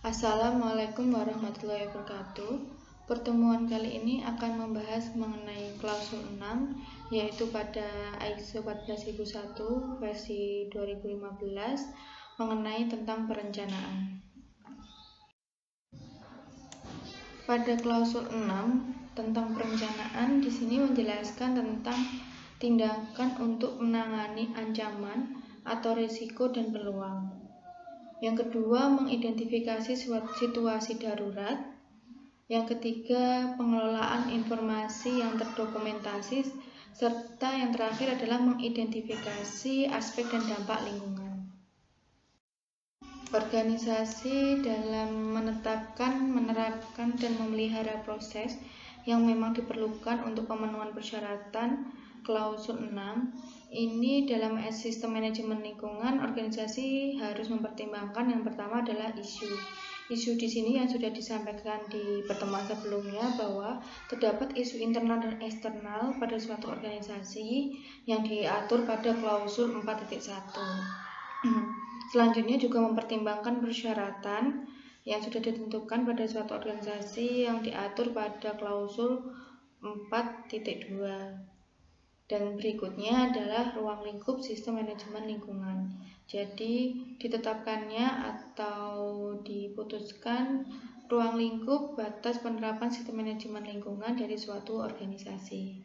Assalamualaikum warahmatullahi wabarakatuh. Pertemuan kali ini akan membahas mengenai klausul 6, yaitu pada ISO 14001 versi 2015 mengenai tentang perencanaan. Pada klausul 6 tentang perencanaan di sini menjelaskan tentang tindakan untuk menangani ancaman atau risiko dan peluang. Yang kedua, mengidentifikasi situasi darurat. Yang ketiga, pengelolaan informasi yang terdokumentasi. Serta yang terakhir adalah mengidentifikasi aspek dan dampak lingkungan. Organisasi dalam menetapkan, menerapkan, dan memelihara proses yang memang diperlukan untuk pemenuhan persyaratan klausul 6 ini dalam sistem manajemen lingkungan. Organisasi harus mempertimbangkan yang pertama adalah isu di sini yang sudah disampaikan di pertemuan sebelumnya, bahwa terdapat isu internal dan eksternal pada suatu organisasi yang diatur pada klausul 4.1. Selanjutnya juga mempertimbangkan persyaratan yang sudah ditentukan pada suatu organisasi yang diatur pada klausul 4.2. Dan berikutnya adalah ruang lingkup sistem manajemen lingkungan. Jadi ditetapkannya atau diputuskan ruang lingkup batas penerapan sistem manajemen lingkungan dari suatu organisasi.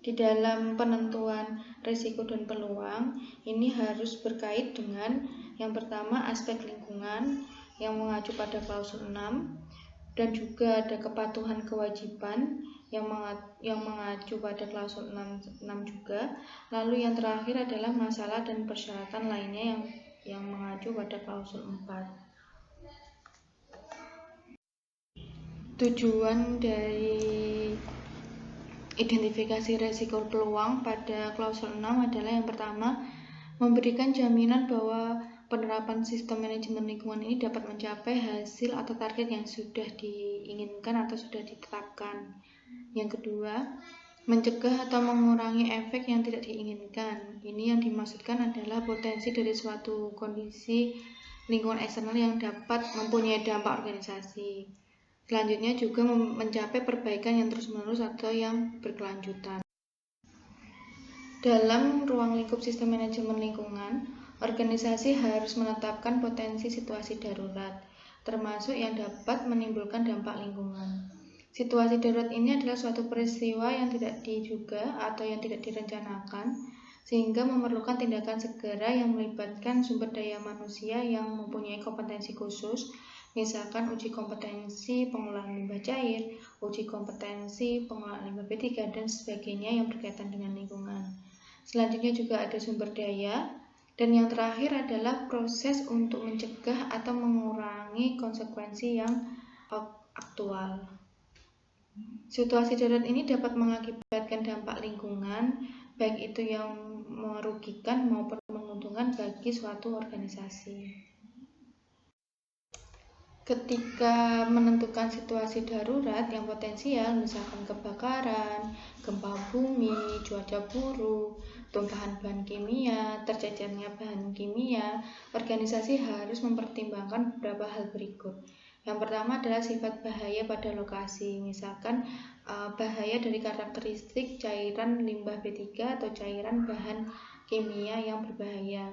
Di dalam penentuan risiko dan peluang ini harus berkait dengan yang pertama aspek lingkungan yang mengacu pada klausul 6, dan juga ada kepatuhan kewajiban yang mengacu pada klausul 6 juga. Lalu yang terakhir adalah masalah dan persyaratan lainnya yang mengacu pada klausul 4. Tujuan dari identifikasi risiko peluang pada klausul 6 adalah yang pertama, memberikan jaminan bahwa penerapan sistem manajemen lingkungan ini dapat mencapai hasil atau target yang sudah diinginkan atau sudah ditetapkan. Yang kedua, mencegah atau mengurangi efek yang tidak diinginkan. Ini yang dimaksudkan adalah potensi dari suatu kondisi lingkungan eksternal yang dapat mempunyai dampak organisasi. Selanjutnya juga mencapai perbaikan yang terus-menerus atau yang berkelanjutan. Dalam ruang lingkup sistem manajemen lingkungan, organisasi harus menetapkan potensi situasi darurat, termasuk yang dapat menimbulkan dampak lingkungan. Situasi darurat ini adalah suatu peristiwa yang tidak diduga atau yang tidak direncanakan, sehingga memerlukan tindakan segera yang melibatkan sumber daya manusia yang mempunyai kompetensi khusus, misalkan uji kompetensi pengolahan limbah cair, uji kompetensi pengolahan limbah B3, dan sebagainya yang berkaitan dengan lingkungan. Selanjutnya juga ada sumber daya, dan yang terakhir adalah proses untuk mencegah atau mengurangi konsekuensi yang aktual. Situasi darurat ini dapat mengakibatkan dampak lingkungan, baik itu yang merugikan maupun menguntungkan bagi suatu organisasi. Ketika menentukan situasi darurat yang potensial, misalkan kebakaran, gempa bumi, cuaca buruk, tumpahan bahan kimia, tercecernya bahan kimia, organisasi harus mempertimbangkan beberapa hal berikut. Yang pertama adalah sifat bahaya pada lokasi, misalkan bahaya dari karakteristik cairan limbah B3 atau cairan bahan kimia yang berbahaya,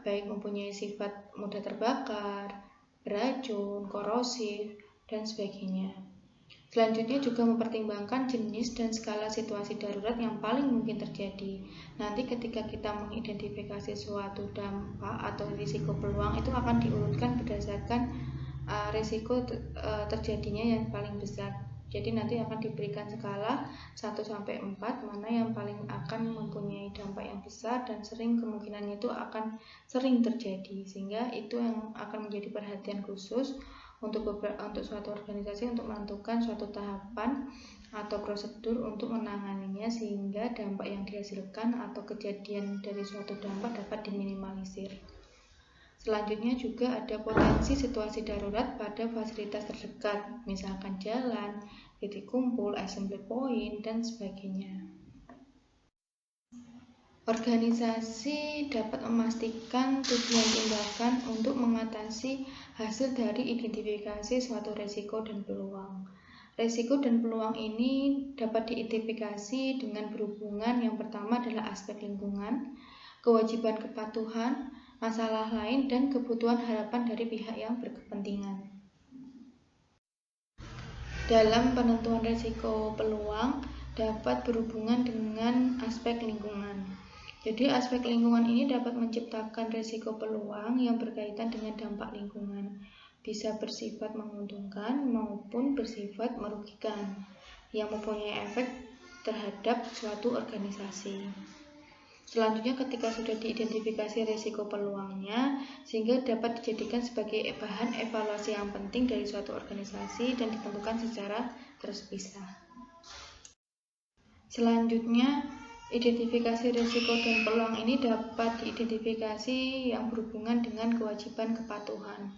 baik mempunyai sifat mudah terbakar, beracun, korosif, dan sebagainya. Selanjutnya juga mempertimbangkan jenis dan skala situasi darurat yang paling mungkin terjadi. Nanti ketika kita mengidentifikasi suatu dampak atau risiko peluang, itu akan diurutkan berdasarkan risiko terjadinya yang paling besar. Jadi nanti akan diberikan skala 1-4 mana yang paling akan mempunyai dampak yang besar dan kemungkinannya itu akan sering terjadi, sehingga itu yang akan menjadi perhatian khusus untuk suatu organisasi untuk menentukan suatu tahapan atau prosedur untuk menanganinya, sehingga dampak yang dihasilkan atau kejadian dari suatu dampak dapat diminimalisir. Selanjutnya juga ada potensi situasi darurat pada fasilitas terdekat, misalkan jalan, titik kumpul, assembly point, dan sebagainya. Organisasi dapat memastikan tujuan tindakan untuk mengatasi hasil dari identifikasi suatu risiko dan peluang. Risiko dan peluang ini dapat diidentifikasi dengan berhubungan. Yang pertama adalah aspek lingkungan, kewajiban kepatuhan, masalah lain, dan kebutuhan harapan dari pihak yang berkepentingan. Dalam penentuan risiko peluang dapat berhubungan dengan aspek lingkungan. Jadi aspek lingkungan ini dapat menciptakan risiko peluang yang berkaitan dengan dampak lingkungan. Bisa bersifat menguntungkan maupun bersifat merugikan, yang mempunyai efek terhadap suatu organisasi. Selanjutnya, ketika sudah diidentifikasi risiko peluangnya, sehingga dapat dijadikan sebagai bahan evaluasi yang penting dari suatu organisasi dan ditentukan secara terpisah. Selanjutnya, identifikasi risiko dan peluang ini dapat diidentifikasi yang berhubungan dengan kewajiban kepatuhan.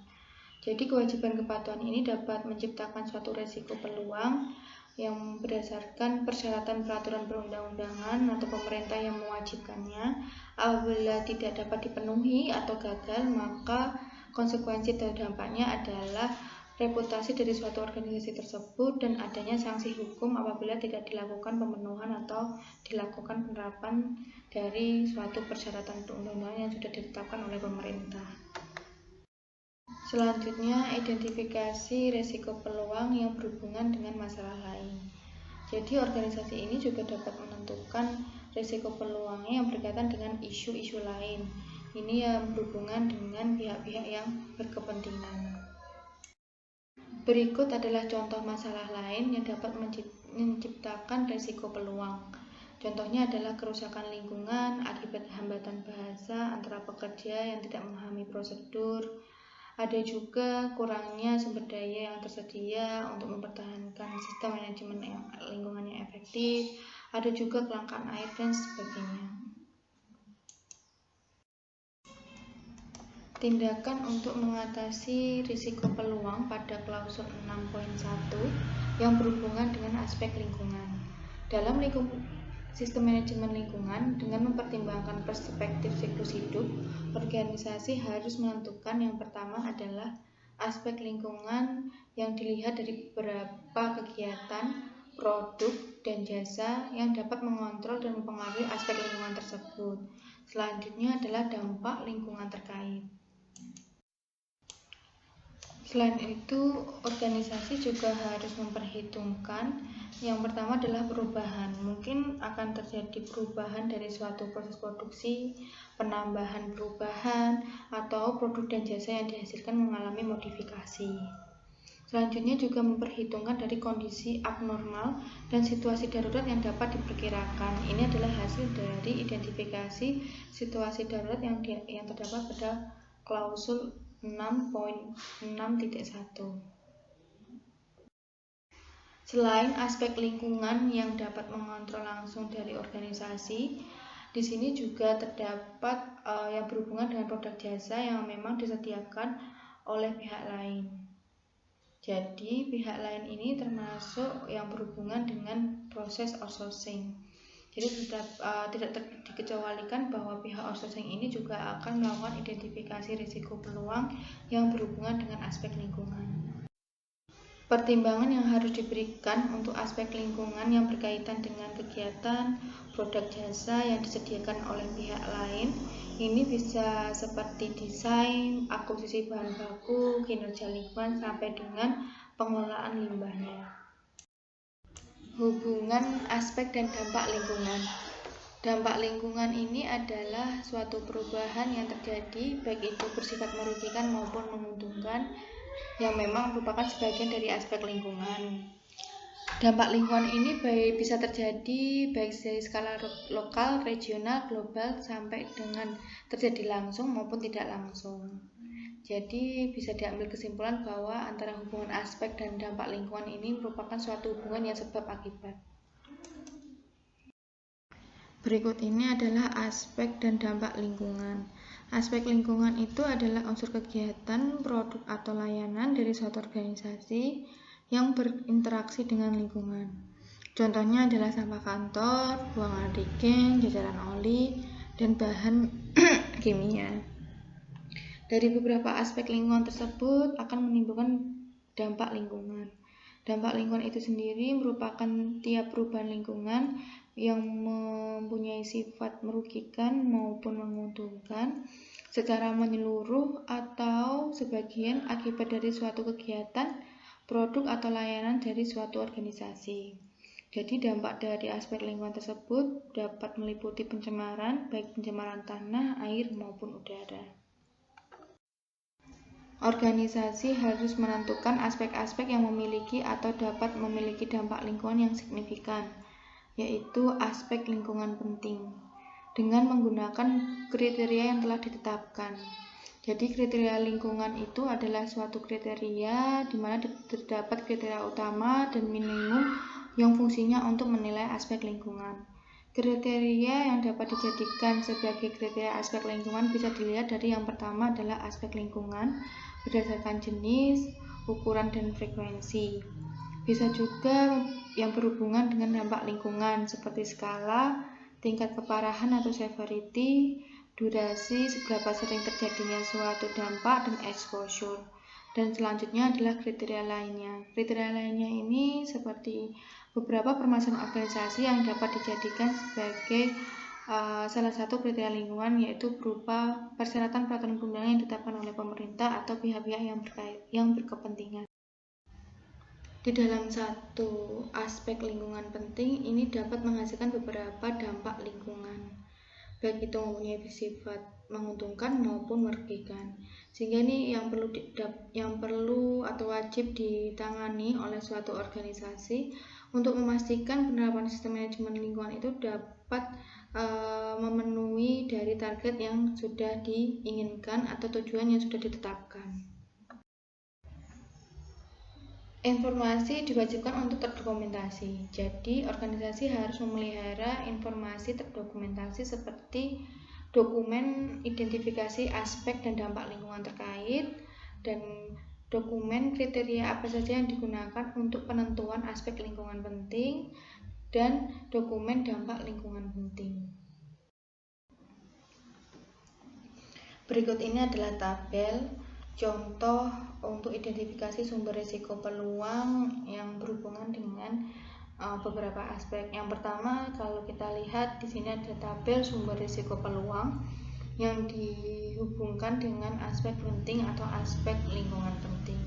Jadi kewajiban kepatuhan ini dapat menciptakan suatu risiko peluang yang berdasarkan persyaratan peraturan perundang-undangan atau pemerintah yang mewajibkannya. Apabila tidak dapat dipenuhi atau gagal, maka konsekuensi dari dampaknya adalah reputasi dari suatu organisasi tersebut dan adanya sanksi hukum apabila tidak dilakukan pemenuhan atau dilakukan penerapan dari suatu persyaratan perundang-undangan yang sudah ditetapkan oleh pemerintah. Selanjutnya, identifikasi risiko peluang yang berhubungan dengan masalah lain. Jadi, organisasi ini juga dapat menentukan risiko peluangnya yang berkaitan dengan isu-isu lain. Ini yang berhubungan dengan pihak-pihak yang berkepentingan. Berikut adalah contoh masalah lain yang dapat menciptakan risiko peluang. Contohnya adalah kerusakan lingkungan akibat hambatan bahasa antara pekerja yang tidak memahami prosedur. Ada juga kurangnya sumber daya yang tersedia untuk mempertahankan sistem manajemen lingkungan yang efektif. Ada juga kelangkaan air dan sebagainya. Tindakan untuk mengatasi risiko peluang pada klausul 6.1 yang berhubungan dengan aspek lingkungan. Dalam sistem manajemen lingkungan, dengan mempertimbangkan perspektif siklus hidup, organisasi harus menentukan yang pertama adalah aspek lingkungan yang dilihat dari beberapa kegiatan, produk, dan jasa yang dapat mengontrol dan mempengaruhi aspek lingkungan tersebut. Selanjutnya adalah dampak lingkungan terkait. Selain itu, organisasi juga harus memperhitungkan yang pertama adalah perubahan. Mungkin akan terjadi perubahan dari suatu proses produksi, penambahan perubahan, atau produk dan jasa yang dihasilkan mengalami modifikasi. Selanjutnya juga memperhitungkan dari kondisi abnormal dan situasi darurat yang dapat diperkirakan. Ini adalah hasil dari identifikasi situasi darurat yang terdapat pada klausul 6.6.1. Selain aspek lingkungan yang dapat mengontrol langsung dari organisasi, di sini juga terdapat yang berhubungan dengan produk jasa yang memang disediakan oleh pihak lain. Jadi pihak lain ini termasuk yang berhubungan dengan proses outsourcing. Jadi tidak dikecualikan bahwa pihak outsourcing ini juga akan melakukan identifikasi risiko peluang yang berhubungan dengan aspek lingkungan. Pertimbangan yang harus diberikan untuk aspek lingkungan yang berkaitan dengan kegiatan, produk jasa yang disediakan oleh pihak lain, ini bisa seperti desain, akuisisi bahan baku, kinerja lingkungan, sampai dengan pengelolaan limbahnya. Hubungan aspek dan dampak lingkungan. Dampak lingkungan ini adalah suatu perubahan yang terjadi, baik itu bersifat merugikan maupun menguntungkan, yang memang merupakan sebagian dari aspek lingkungan. Dampak lingkungan ini bisa terjadi baik dari skala lokal, regional, global, sampai dengan terjadi langsung maupun tidak langsung. Jadi bisa diambil kesimpulan bahwa antara hubungan aspek dan dampak lingkungan ini merupakan suatu hubungan yang sebab akibat. Berikut ini adalah aspek dan dampak lingkungan. Aspek lingkungan itu adalah unsur kegiatan, produk, atau layanan dari suatu organisasi yang berinteraksi dengan lingkungan. Contohnya adalah sampah kantor, buangan deterjen, jajaran oli, dan bahan kimia. Dari beberapa aspek lingkungan tersebut akan menimbulkan dampak lingkungan. Dampak lingkungan itu sendiri merupakan tiap perubahan lingkungan yang mempunyai sifat merugikan maupun menguntungkan secara menyeluruh atau sebagian akibat dari suatu kegiatan, produk atau layanan dari suatu organisasi. Jadi dampak dari aspek lingkungan tersebut dapat meliputi pencemaran, baik pencemaran tanah, air maupun udara. Organisasi harus menentukan aspek-aspek yang memiliki atau dapat memiliki dampak lingkungan yang signifikan, yaitu aspek lingkungan penting, dengan menggunakan kriteria yang telah ditetapkan. Jadi kriteria lingkungan itu adalah suatu kriteria di mana terdapat kriteria utama dan minimum yang fungsinya untuk menilai aspek lingkungan. Kriteria yang dapat dijadikan sebagai kriteria aspek lingkungan bisa dilihat dari yang pertama adalah aspek lingkungan berdasarkan jenis, ukuran, dan frekuensi. Bisa juga yang berhubungan dengan dampak lingkungan seperti skala, tingkat keparahan atau severity, durasi, seberapa sering terjadinya suatu dampak, dan exposure. Dan selanjutnya adalah kriteria lainnya. Kriteria lainnya ini seperti beberapa permasalahan organisasi yang dapat dijadikan sebagai salah satu kriteria lingkungan, yaitu berupa persyaratan peraturan perundang-undangan yang ditetapkan oleh pemerintah atau pihak-pihak yang berkepentingan. Di dalam satu aspek lingkungan penting ini dapat menghasilkan beberapa dampak lingkungan, baik itu mempunyai sifat menguntungkan maupun merugikan. Sehingga ini yang perlu atau wajib ditangani oleh suatu organisasi untuk memastikan penerapan sistem manajemen lingkungan itu dapat memenuhi dari target yang sudah diinginkan atau tujuan yang sudah ditetapkan. Informasi diwajibkan untuk terdokumentasi. Jadi, organisasi harus memelihara informasi terdokumentasi seperti dokumen identifikasi aspek dan dampak lingkungan terkait, dan dokumen kriteria apa saja yang digunakan untuk penentuan aspek lingkungan penting, dan dokumen dampak lingkungan penting. Berikut ini adalah tabel contoh untuk identifikasi sumber risiko peluang yang berhubungan dengan beberapa aspek. Yang pertama, kalau kita lihat di sini ada tabel sumber risiko peluang yang dihubungkan dengan aspek penting atau aspek lingkungan penting.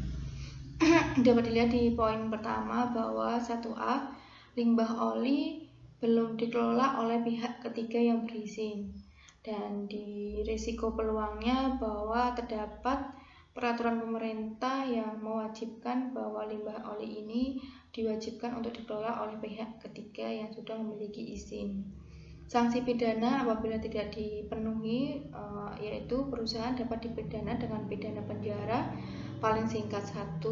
Dapat dilihat di poin pertama bahwa 1A, limbah oli belum dikelola oleh pihak ketiga yang berizin. Dan di risiko peluangnya bahwa terdapat peraturan pemerintah yang mewajibkan bahwa limbah oli ini diwajibkan untuk dikelola oleh pihak ketiga yang sudah memiliki izin. Sanksi pidana apabila tidak dipenuhi, yaitu perusahaan dapat dipidana dengan pidana penjara paling singkat 1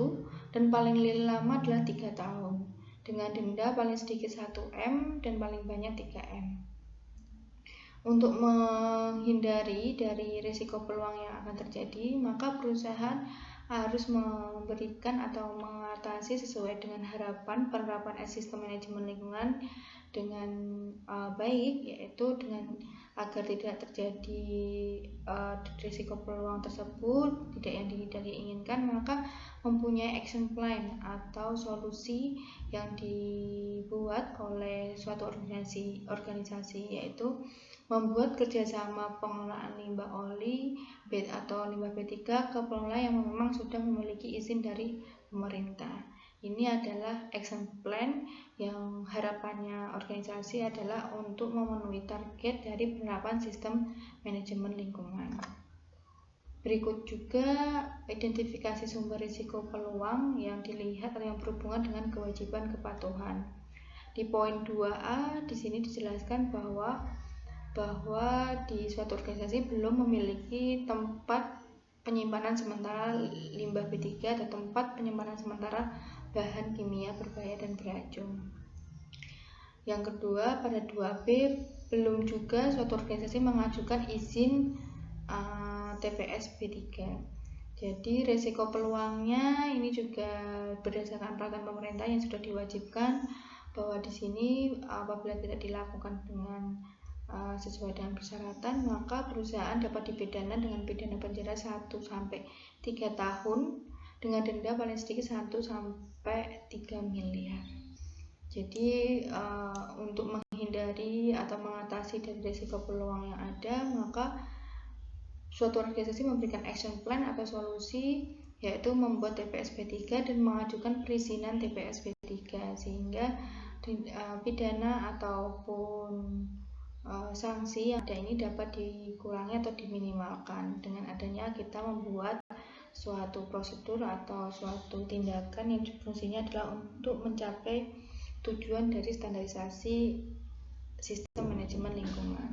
dan paling lama adalah 3 tahun dengan denda paling sedikit 1M dan paling banyak 3M. Untuk menghindari dari risiko peluang yang akan terjadi, maka perusahaan harus memberikan atau mengatasi sesuai dengan harapan penerapan sistem manajemen lingkungan dengan baik, yaitu dengan agar tidak terjadi risiko peluang tersebut tidak yang diinginkan, maka mempunyai action plan atau solusi yang dibuat oleh suatu organisasi, yaitu membuat kerjasama pengelolaan limbah oli atau limbah B3 ke pengelola yang memang sudah memiliki izin dari pemerintah. Ini adalah action plan yang harapannya organisasi adalah untuk memenuhi target dari penerapan sistem manajemen lingkungan. Berikut juga identifikasi sumber risiko peluang yang dilihat atau yang berhubungan dengan kewajiban kepatuhan. Di poin 2A di sini dijelaskan bahwa di suatu organisasi belum memiliki tempat penyimpanan sementara limbah B3 atau tempat penyimpanan sementara bahan kimia berbahaya dan beracun. Yang kedua, pada 2B belum juga suatu organisasi mengajukan izin TPS B3. Jadi risiko peluangnya ini juga berdasarkan peraturan pemerintah yang sudah diwajibkan bahwa di sini apabila tidak dilakukan dengan sesuai dengan persyaratan, maka perusahaan dapat dipidana dengan pidana penjara 1 sampai 3 tahun dengan denda paling sedikit 1 sampai 3 miliar. Jadi untuk menghindari atau mengatasi dari risiko peluang yang ada, maka suatu organisasi memberikan action plan atau solusi, yaitu membuat TPS B3 dan mengajukan perizinan TPS B3, sehingga pidana ataupun sanksi yang ada ini dapat dikurangi atau diminimalkan dengan adanya kita membuat suatu prosedur atau suatu tindakan yang fungsinya adalah untuk mencapai tujuan dari standarisasi sistem manajemen lingkungan.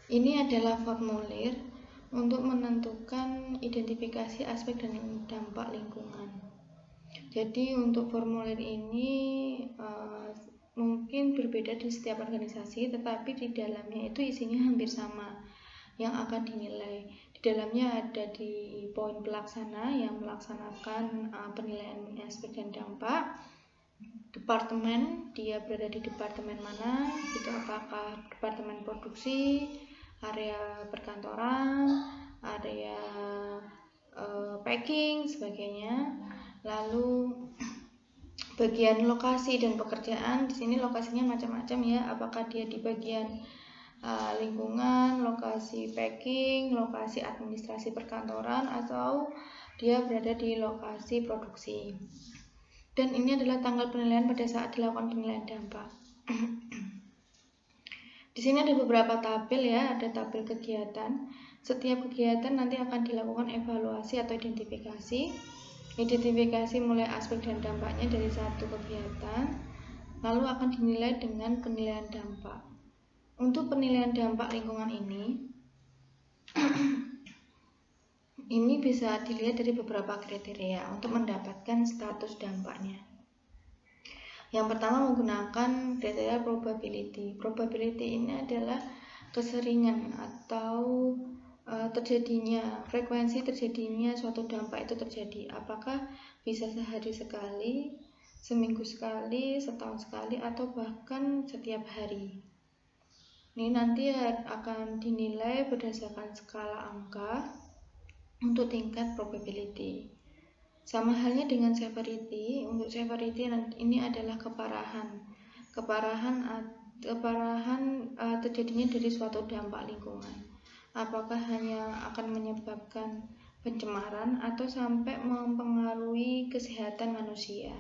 Ini adalah formulir untuk menentukan identifikasi aspek dan dampak lingkungan. Jadi untuk formulir ini mungkin berbeda di setiap organisasi, tetapi di dalamnya itu isinya hampir sama yang akan dinilai. Di dalamnya ada di poin pelaksana yang melaksanakan penilaian aspek dan dampak. Departemen, dia berada di departemen mana, itu apakah departemen produksi, area perkantoran, area packing, sebagainya. Lalu bagian lokasi dan pekerjaan, di sini lokasinya macam-macam ya, apakah dia di bagian lingkungan, lokasi packing, lokasi administrasi perkantoran, atau dia berada di lokasi produksi. Dan ini adalah tanggal penilaian pada saat dilakukan penilaian dampak. Di sini ada beberapa tabel ya, ada tabel kegiatan. Setiap kegiatan nanti akan dilakukan evaluasi atau identifikasi. Identifikasi mulai aspek dan dampaknya dari satu kegiatan, lalu akan dinilai dengan penilaian dampak. Untuk penilaian dampak lingkungan ini bisa dilihat dari beberapa kriteria untuk mendapatkan status dampaknya. Yang pertama menggunakan kriteria probability. Probability ini adalah keseringan atau frekuensi terjadinya suatu dampak itu terjadi. Apakah bisa sehari sekali, seminggu sekali, setahun sekali, atau bahkan setiap hari. Ini nanti akan dinilai berdasarkan skala angka untuk tingkat probability. Sama halnya dengan severity. Untuk severity ini adalah keparahan terjadinya dari suatu dampak lingkungan. Apakah hanya akan menyebabkan pencemaran atau sampai mempengaruhi kesehatan manusia.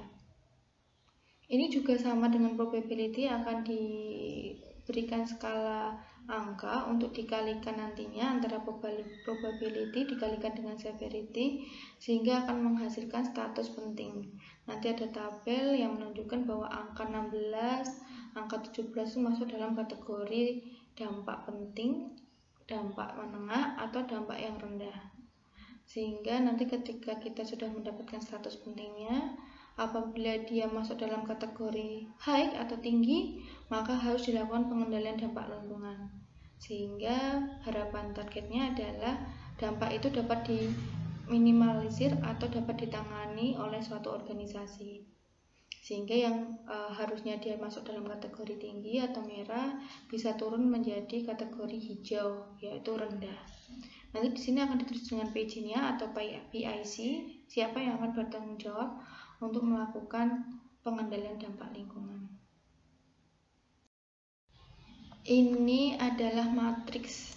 Ini juga sama dengan probability, akan diberikan skala angka untuk dikalikan nantinya antara probability dikalikan dengan severity, sehingga akan menghasilkan status penting. Nanti ada tabel yang menunjukkan bahwa angka 16, angka 17 itu masuk dalam kategori dampak penting, dampak menengah, atau dampak yang rendah. Sehingga nanti ketika kita sudah mendapatkan status pentingnya, apabila dia masuk dalam kategori high atau tinggi, maka harus dilakukan pengendalian dampak lingkungan. Sehingga harapan targetnya adalah dampak itu dapat diminimalisir atau dapat ditangani oleh suatu organisasi. Sehingga yang harusnya dia masuk dalam kategori tinggi atau merah bisa turun menjadi kategori hijau, yaitu rendah. Nanti di sini akan ditulis dengan PJ-nya atau PIC, siapa yang akan bertanggung jawab untuk melakukan pengendalian dampak lingkungan. Ini adalah matriks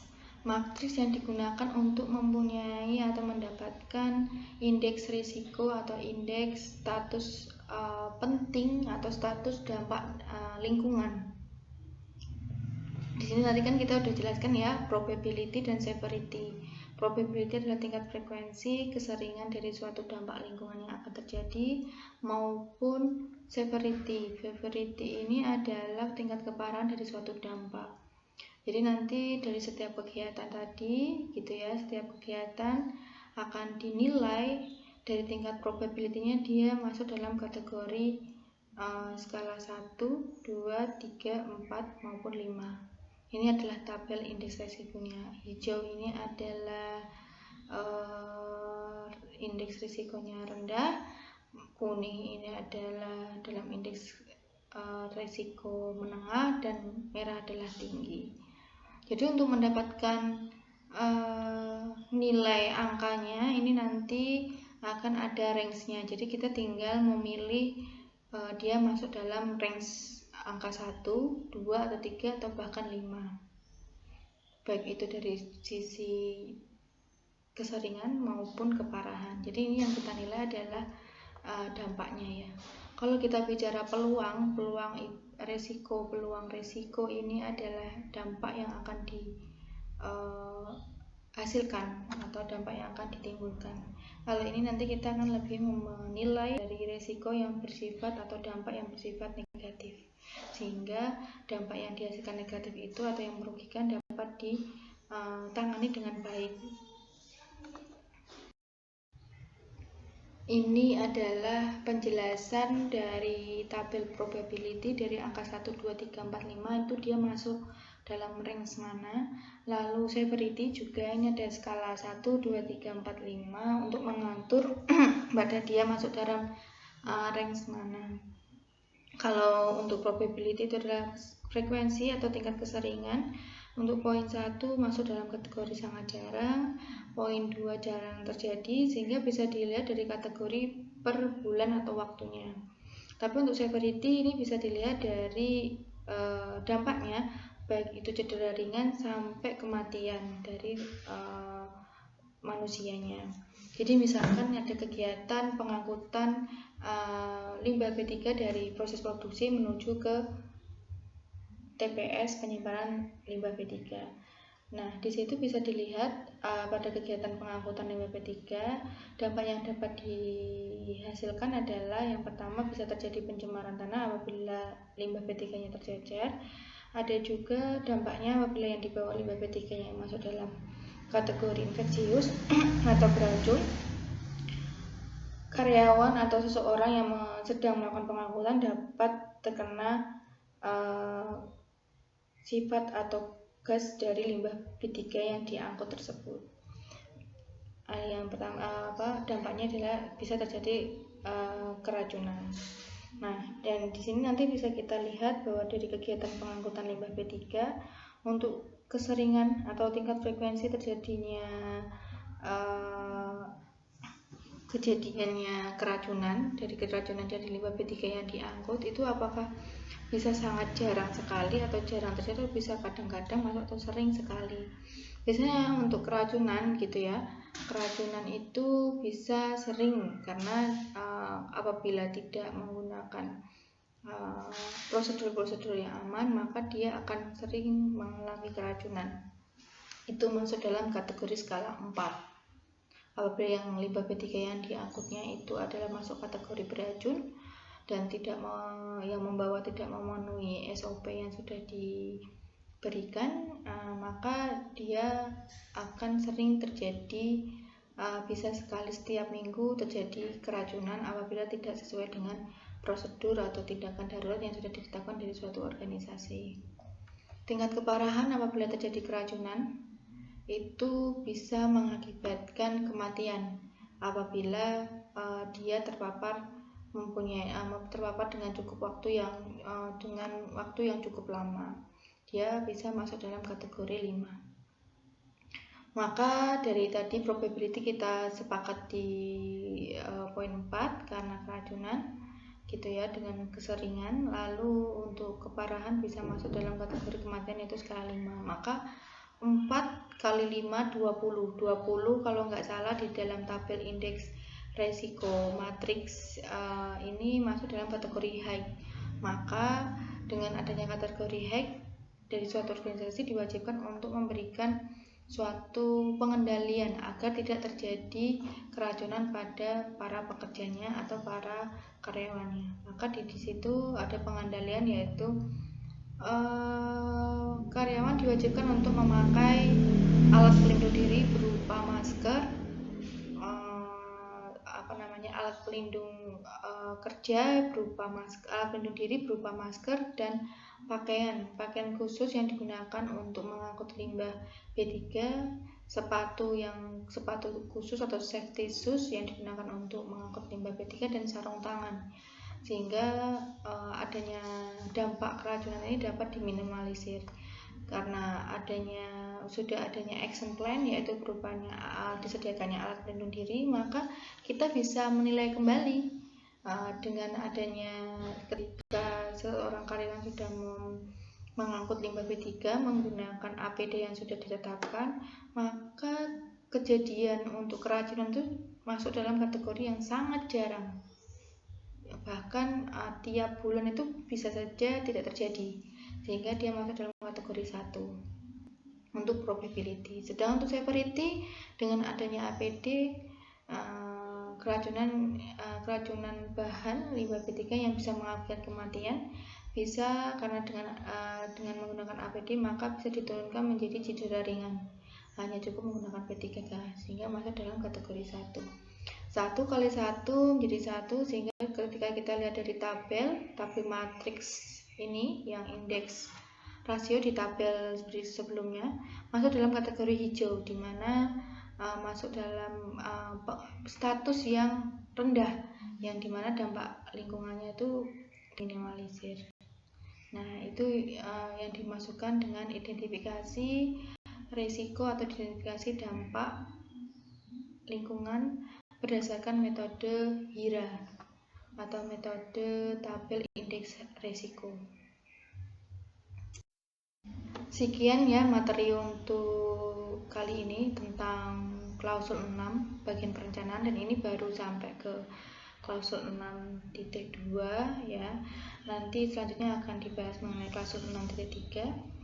yang digunakan untuk mempunyai atau mendapatkan indeks risiko atau indeks status penting atau status dampak lingkungan. Di sini tadi kan kita udah jelaskan ya, probability dan severity. Probability adalah tingkat frekuensi keseringan dari suatu dampak lingkungan yang akan terjadi, maupun severity. Severity ini adalah tingkat keparahan dari suatu dampak. Jadi nanti dari setiap kegiatan tadi gitu ya, setiap kegiatan akan dinilai dari tingkat probability-nya dia masuk dalam kategori skala 1, 2, 3, 4 maupun 5. Ini adalah tabel indeks risikonya. Hijau ini adalah indeks risikonya rendah, kuning ini adalah dalam indeks risiko menengah, dan merah adalah tinggi. Jadi untuk mendapatkan nilai angkanya ini nanti akan ada range-nya. Jadi kita tinggal memilih dia masuk dalam range angka 1, 2, atau 3, atau bahkan 5. Baik itu dari sisi keseringan maupun keparahan. Jadi ini yang kita nilai adalah dampaknya ya. Kalau kita bicara peluang resiko ini adalah dampak yang akan dihasilkan atau dampak yang akan ditimbulkan. Kalau ini nanti kita akan lebih menilai dari resiko yang bersifat atau dampak yang bersifat negatif, sehingga dampak yang dihasilkan negatif itu atau yang merugikan dapat ditangani dengan baik. Ini adalah penjelasan dari tabel probability dari angka 1, 2, 3, 4, 5 itu dia masuk dalam range mana. Lalu severity juga ini ada skala 1, 2, 3, 4, 5 untuk mengatur pada dia masuk dalam range mana. Kalau untuk probability itu adalah frekuensi atau tingkat keseringan. Untuk poin 1 masuk dalam kategori sangat jarang, poin 2 jarang terjadi, sehingga bisa dilihat dari kategori per bulan atau waktunya. Tapi untuk severity ini bisa dilihat dari dampaknya, baik itu cedera ringan sampai kematian dari manusianya. Jadi misalkan ada kegiatan pengangkutan limbah B3 dari proses produksi menuju ke TPS penyimpanan limbah B3. Nah, di situ bisa dilihat pada kegiatan pengangkutan limbah B3, dampak yang dapat dihasilkan adalah yang pertama bisa terjadi pencemaran tanah apabila limbah B3-nya tercecer. Ada juga dampaknya apabila yang dibawa limbah B3-nya masuk dalam kategori infeksius atau beracun. Karyawan atau seseorang yang sedang melakukan pengangkutan dapat terkena sifat atau gas dari limbah B3 yang diangkut tersebut. Yang pertama dampaknya adalah bisa terjadi keracunan. Nah, dan di sini nanti bisa kita lihat bahwa dari kegiatan pengangkutan limbah B3 untuk keseringan atau tingkat frekuensi terjadinya kejadiannya keracunan dari limbah B3 yang diangkut itu apakah bisa sangat jarang sekali atau jarang terjadi, bisa kadang-kadang atau sering sekali. Biasanya untuk keracunan gitu ya, keracunan itu bisa sering karena apabila tidak menggunakan prosedur-prosedur yang aman, maka dia akan sering mengalami keracunan. Itu masuk dalam kategori skala 4. Apabila yang limbah B3 yang diangkutnya itu adalah masuk kategori beracun dan yang membawa tidak memenuhi SOP yang sudah diberikan, maka dia akan sering terjadi, bisa sekali setiap minggu terjadi keracunan apabila tidak sesuai dengan prosedur atau tindakan darurat yang sudah ditetapkan dari suatu organisasi. Tingkat keparahan apabila terjadi keracunan itu bisa mengakibatkan kematian apabila dia terpapar dengan dengan waktu yang cukup lama. Dia bisa masuk dalam kategori 5. Maka dari tadi probability kita sepakat di poin 4 karena keracunan gitu ya, dengan keseringan. Lalu untuk keparahan bisa masuk dalam kategori kematian yaitu skala 5. Maka 4 kali 5 20 kalau nggak salah di dalam tabel indeks resiko matriks ini masuk dalam kategori high. Maka dengan adanya kategori high dari suatu organisasi diwajibkan untuk memberikan suatu pengendalian agar tidak terjadi keracunan pada para pekerjanya atau para karyawannya. Maka di situ ada pengendalian, yaitu karyawan diwajibkan untuk memakai alat pelindung diri berupa masker, alat pelindung kerja berupa masker, alat pelindung diri berupa masker, dan pakaian khusus yang digunakan untuk mengangkut limbah B3, sepatu khusus atau safety shoes yang digunakan untuk mengangkut limbah B3, dan sarung tangan. sehingga adanya dampak keracunan ini dapat diminimalisir. Karena sudah adanya action plan, yaitu berupanya disediakannya alat pelindung diri, maka kita bisa menilai kembali dengan adanya ketika seorang karyawan sudah mengangkut limbah B3 menggunakan APD yang sudah ditetapkan, maka kejadian untuk keracunan itu masuk dalam kategori yang sangat jarang. Bahkan tiap bulan itu bisa saja tidak terjadi, sehingga dia masuk dalam kategori 1 untuk probability. Sedang untuk severity, dengan adanya APD, keracunan bahan limbah B3 yang bisa mengakibatkan kematian bisa, karena dengan menggunakan APD maka bisa diturunkan menjadi cedera ringan, hanya cukup menggunakan B3K, sehingga masuk dalam kategori 1. 1 kali 1 menjadi 1, sehingga ketika kita lihat dari tabel matriks ini yang indeks rasio di tabel seperti sebelumnya, masuk dalam kategori hijau, di mana masuk dalam status yang rendah, yang dimana dampak lingkungannya itu minimalisir. Nah, itu yang dimasukkan dengan identifikasi risiko atau identifikasi dampak lingkungan berdasarkan metode HIRA atau metode tabel indeks risiko. Sekian ya materi untuk kali ini tentang klausul 6 bagian perencanaan, dan ini baru sampai ke klausul 6.2 ya. Nanti selanjutnya akan dibahas mengenai klausul 6.3.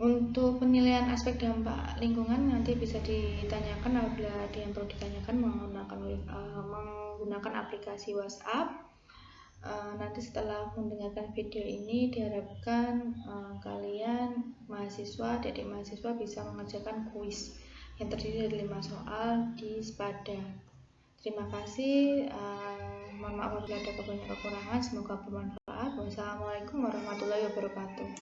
Untuk penilaian aspek dampak lingkungan nanti bisa ditanyakan apabila ada yang perlu ditanyakan menggunakan aplikasi WhatsApp. Nanti setelah mendengarkan video ini diharapkan kalian adik mahasiswa bisa mengerjakan kuis yang terdiri dari 5 soal di Spada. Terima kasih. Mohon maaf apabila ada banyak kekurangan. Semoga bermanfaat. Wassalamualaikum warahmatullahi wabarakatuh.